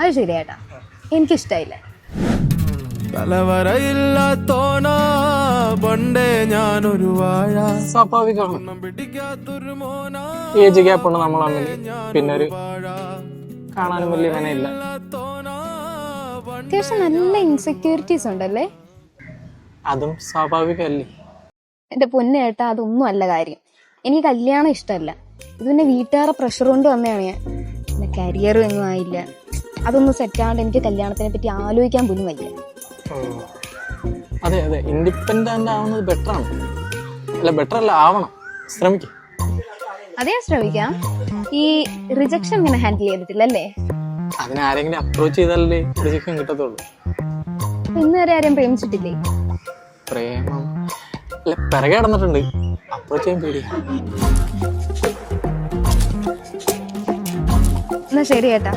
അത് ശരി ഏട്ടാ, എനിക്കിഷ്ടായില്ല. സ്വാഭാവികമാണ്. ഏജ് ഗ്യാപ്പ് ഉണ്ട് നമ്മൾ തമ്മിൽ. പിന്നെ ഒരു കാണാനും വലിയ വിനയില്ല. അത്യാവശ്യം നല്ല ഇൻസെക്യൂരിറ്റീസ് ഉണ്ടല്ലേ? അതും സ്വാഭാവികമല്ലേ? എന്റെ പൊന്നു ഏട്ടാ, അതൊന്നും അല്ല കാര്യം. എനിക്ക് കല്യാണം ഇഷ്ടമല്ല. ഇത് പിന്നെ വീട്ടുകാരുടെ പ്രഷർ കൊണ്ട് വന്നതാണ് ഞാൻ. പിന്നെ കരിയറും ഒന്നും ആയില്ല. അതൊന്നും സെറ്റാണ്ട് എനിക്ക് കല്യാണത്തിനെ പറ്റി ആലോചിക്കാൻ പോലും വയ്യ. അതെ അതെ, ഇൻഡിപെൻഡന്റ് ആവുന്നത് ബെറ്ററാണ്. അല്ല, ബെറ്റർ അല്ല, ആവണം. ശ്രമിക്കും. അതേ ശ്രമിക്കാം. ഈ റിജക്ഷൻ ഇങ്ങനെ ഹാൻഡിൽ ചെയ്തിട്ടില്ലല്ലേ? അതിനാരെങ്കിലും അപ്രോച്ച് ചെയ്താലേ റിജക്ഷൻ കിട്ടത്തുള്ളൂ. ഇന്ന് വരെ ആരെയും പ്രേമിച്ചിട്ടില്ലേ? പ്രേമം അല്ല, പിറകെ നടന്നിട്ടുണ്ട്. അപ്രോച്ച് ചെയ്യാൻ പേടിയാ. എന്നാ ശരി ഏട്ടാ.